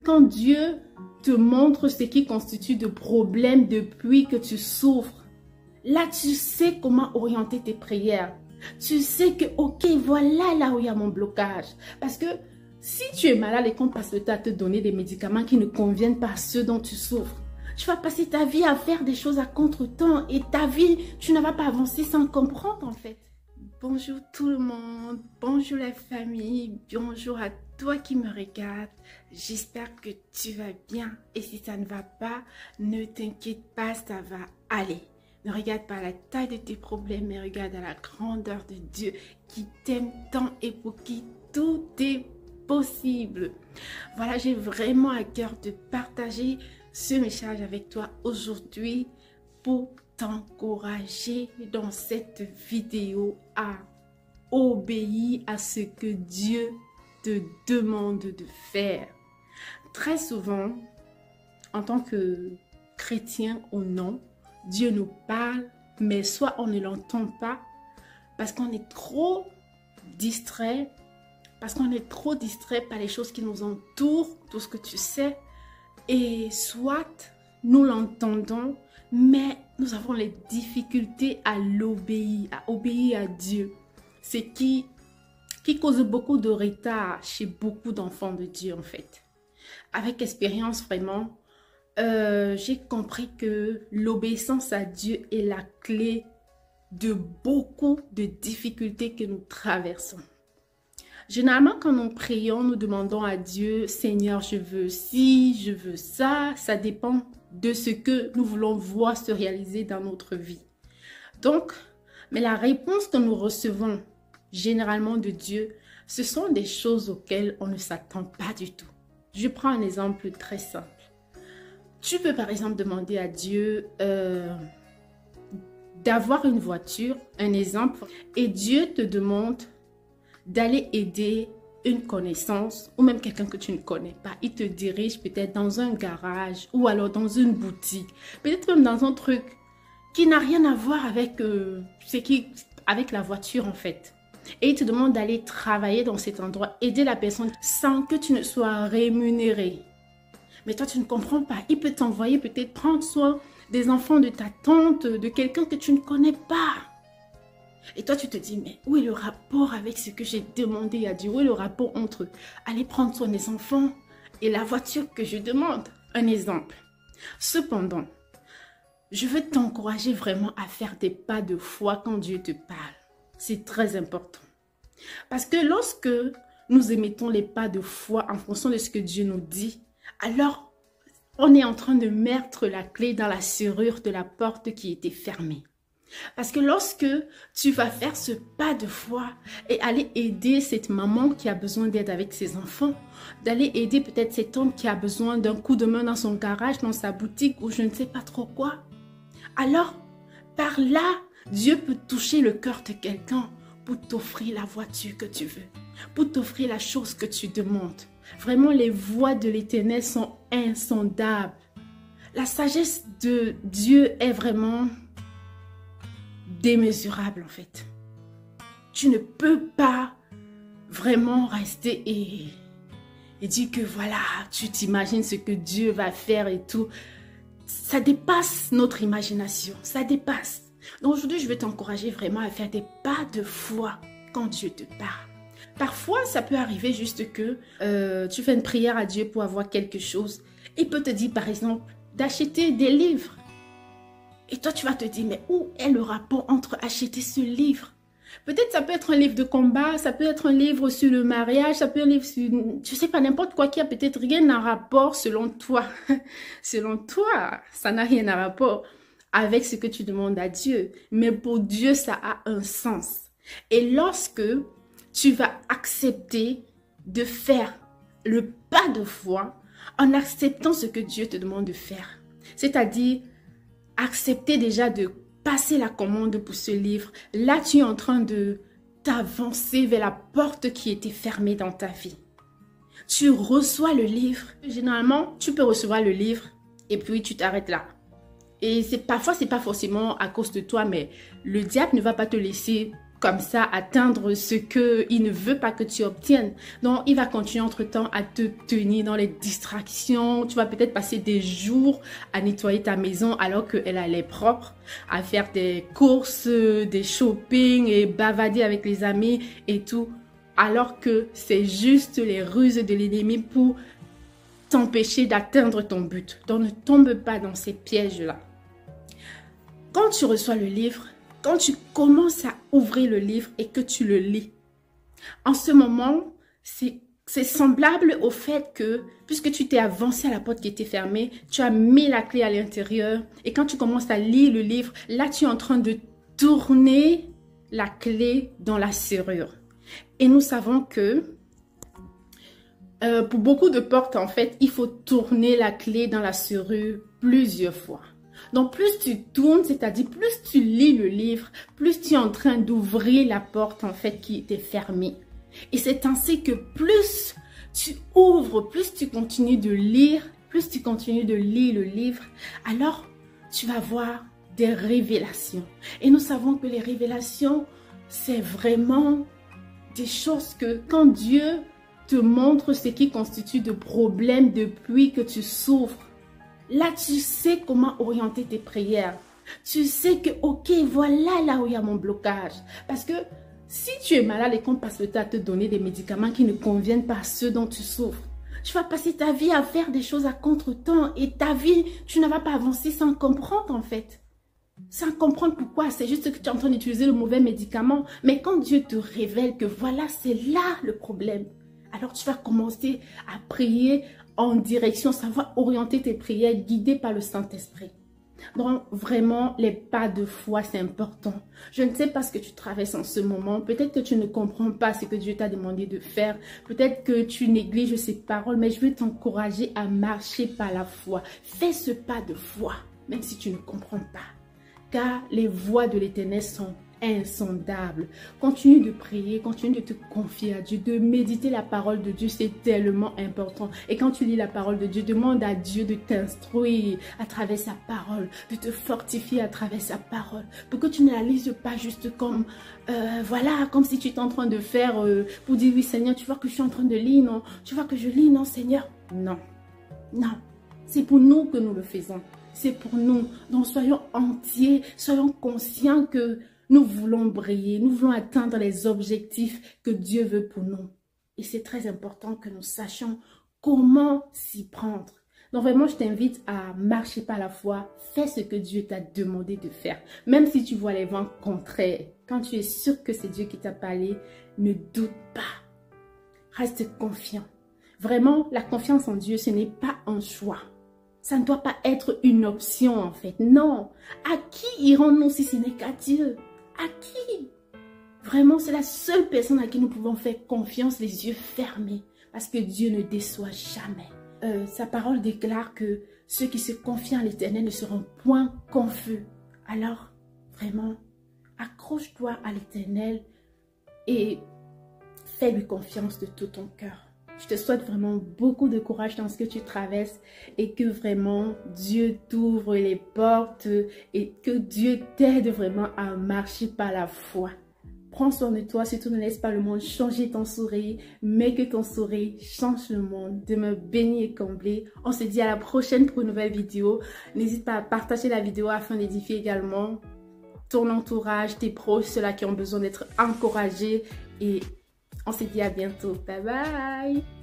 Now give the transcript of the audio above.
Quand Dieu te montre ce qui constitue de problèmes depuis que tu souffres, là tu sais comment orienter tes prières. Tu sais que, ok, voilà là où il y a mon blocage. Parce que si tu es malade et qu'on passe le temps à te donner des médicaments qui ne conviennent pas à ceux dont tu souffres, tu vas passer ta vie à faire des choses à contre-temps et ta vie, tu ne vas pas avancer sans comprendre en fait. Bonjour tout le monde, bonjour la famille, bonjour à toi qui me regarde. J'espère que tu vas bien et si ça ne va pas, ne t'inquiète pas, ça va aller. Ne regarde pas la taille de tes problèmes, mais regarde à la grandeur de Dieu qui t'aime tant et pour qui tout est possible. Voilà, j'ai vraiment à cœur de partager ce message avec toi aujourd'hui pour t'encourager dans cette vidéo à obéir à ce que Dieu te demande de faire. Très souvent, en tant que chrétien ou non, Dieu nous parle, mais soit on ne l'entend pas parce qu'on est trop distrait, par les choses qui nous entourent, tout ce que tu sais, et soit nous l'entendons, mais nous avons les difficultés à l'obéir, à obéir à Dieu. Ce qui cause beaucoup de retard chez beaucoup d'enfants de Dieu en fait. Avec expérience vraiment, j'ai compris que l'obéissance à Dieu est la clé de beaucoup de difficultés que nous traversons. Généralement, quand nous prions, nous demandons à Dieu, Seigneur, je veux ci, je veux ça. Ça dépend de ce que nous voulons voir se réaliser dans notre vie. Donc, mais la réponse que nous recevons généralement de Dieu, ce sont des choses auxquelles on ne s'attend pas du tout. Je prends un exemple très simple. Tu peux par exemple demander à Dieu d'avoir une voiture, un exemple, et Dieu te demande d'aller aider une connaissance ou même quelqu'un que tu ne connais pas. Il te dirige peut-être dans un garage ou alors dans une boutique, peut-être même dans un truc qui n'a rien à voir avec, avec la voiture en fait. Et il te demande d'aller travailler dans cet endroit, aider la personne sans que tu ne sois rémunéré. Mais toi, tu ne comprends pas. Il peut t'envoyer peut-être prendre soin des enfants de ta tante, de quelqu'un que tu ne connais pas. Et toi, tu te dis, mais où est le rapport avec ce que j'ai demandé à Dieu? Où est le rapport entre aller prendre soin des enfants et la voiture que je demande? Un exemple. Cependant, je veux t'encourager vraiment à faire des pas de foi quand Dieu te parle. C'est très important. Parce que lorsque nous émettons les pas de foi en fonction de ce que Dieu nous dit, alors on est en train de mettre la clé dans la serrure de la porte qui était fermée. Parce que lorsque tu vas faire ce pas de foi et aller aider cette maman qui a besoin d'aide avec ses enfants, d'aller aider peut-être cet homme qui a besoin d'un coup de main dans son garage, dans sa boutique ou je ne sais pas trop quoi, alors par là, Dieu peut toucher le cœur de quelqu'un pour t'offrir la voiture que tu veux, pour t'offrir la chose que tu demandes. Vraiment, les voies de l'Éternel sont insondables. La sagesse de Dieu est vraiment démesurable en fait. Tu ne peux pas vraiment rester et dire que voilà, tu t'imagines ce que Dieu va faire et tout. Ça dépasse notre imagination, ça dépasse. Donc aujourd'hui, je veux t'encourager vraiment à faire des pas de foi quand Dieu te parle. Parfois, ça peut arriver juste que tu fais une prière à Dieu pour avoir quelque chose. Il peut te dire par exemple d'acheter des livres. Et toi, tu vas te dire, mais où est le rapport entre acheter ce livre? Peut-être ça peut être un livre de combat, ça peut être un livre sur le mariage, ça peut être un livre sur, je sais pas, n'importe quoi qui a peut-être rien à rapport selon toi. Selon toi, ça n'a rien à rapport avec ce que tu demandes à Dieu. Mais pour Dieu, ça a un sens. Et lorsque tu vas accepter de faire le pas de foi en acceptant ce que Dieu te demande de faire, c'est-à-dire accepter déjà de passer la commande pour ce livre. Là, tu es en train de t'avancer vers la porte qui était fermée dans ta vie. Tu reçois le livre. Généralement, tu peux recevoir le livre et puis tu t'arrêtes là. Et parfois, c'est pas forcément à cause de toi, mais le diable ne va pas te laisser comme ça atteindre ce qu'il ne veut pas que tu obtiennes. Donc, il va continuer entre-temps à te tenir dans les distractions. Tu vas peut-être passer des jours à nettoyer ta maison alors qu'elle est propre, à faire des courses, des shopping et bavader avec les amis et tout, alors que c'est juste les ruses de l'ennemi pour t'empêcher d'atteindre ton but. Donc, ne tombe pas dans ces pièges-là. Quand tu reçois le livre, quand tu commences à ouvrir le livre et que tu le lis, en ce moment, c'est semblable au fait que, puisque tu t'es avancé à la porte qui était fermée, tu as mis la clé à l'intérieur et quand tu commences à lire le livre, là, tu es en train de tourner la clé dans la serrure. Et nous savons que pour beaucoup de portes, en fait, il faut tourner la clé dans la serrure plusieurs fois. Donc, plus tu tournes, c'est-à-dire plus tu lis le livre, plus tu es en train d'ouvrir la porte, en fait, qui était fermée. Et c'est ainsi que plus tu ouvres, plus tu continues de lire, plus tu continues de lire le livre, alors tu vas voir des révélations. Et nous savons que les révélations, c'est vraiment des choses que quand Dieu te montre ce qui constitue de problèmes depuis que tu souffres, là, tu sais comment orienter tes prières. Tu sais que, ok, voilà là où il y a mon blocage. Parce que si tu es malade et qu'on passe le temps à te donner des médicaments qui ne conviennent pas à ceux dont tu souffres, tu vas passer ta vie à faire des choses à contre-temps et ta vie, tu ne vas pas avancer sans comprendre en fait. Sans comprendre pourquoi, c'est juste que tu es en train d'utiliser le mauvais médicament. Mais quand Dieu te révèle que voilà, c'est là le problème, alors tu vas commencer à prier en direction, ça va orienter tes prières guidées par le Saint-Esprit. Donc vraiment, les pas de foi, c'est important. Je ne sais pas ce que tu traverses en ce moment. Peut-être que tu ne comprends pas ce que Dieu t'a demandé de faire. Peut-être que tu négliges ses paroles, mais je veux t'encourager à marcher par la foi. Fais ce pas de foi, même si tu ne comprends pas. Car les voies de l'Éternel sont insondable. Continue de prier, continue de te confier à Dieu, de méditer la parole de Dieu, c'est tellement important. Et quand tu lis la parole de Dieu, demande à Dieu de t'instruire à travers sa parole, de te fortifier à travers sa parole, pour que tu ne la lises pas juste comme, voilà, comme si tu étais en train de faire, pour dire, oui Seigneur, tu vois que je suis en train de lire, non? Tu vois que je lis, non Seigneur? Non, non, c'est pour nous que nous le faisons. C'est pour nous. Donc soyons entiers, soyons conscients que nous voulons briller, nous voulons atteindre les objectifs que Dieu veut pour nous. Et c'est très important que nous sachions comment s'y prendre. Donc vraiment, je t'invite à marcher par la foi. Fais ce que Dieu t'a demandé de faire. Même si tu vois les vents contraires, quand tu es sûr que c'est Dieu qui t'a parlé, ne doute pas. Reste confiant. Vraiment, la confiance en Dieu, ce n'est pas un choix. Ça ne doit pas être une option en fait. Non. À qui irons-nous si ce n'est qu'à Dieu? À qui? Vraiment, c'est la seule personne à qui nous pouvons faire confiance, les yeux fermés. Parce que Dieu ne déçoit jamais. Sa parole déclare que ceux qui se confient en l'Éternel ne seront point confus. Alors, vraiment, accroche-toi à l'Éternel et fais-lui confiance de tout ton cœur. Je te souhaite vraiment beaucoup de courage dans ce que tu traverses et que vraiment Dieu t'ouvre les portes et que Dieu t'aide vraiment à marcher par la foi. Prends soin de toi, surtout ne laisse pas le monde changer ton sourire, mais que ton sourire change le monde. Demeure béni et comblé. On se dit à la prochaine pour une nouvelle vidéo. N'hésite pas à partager la vidéo afin d'édifier également ton entourage, tes proches, ceux-là qui ont besoin d'être encouragés et on se dit à bientôt. Bye bye.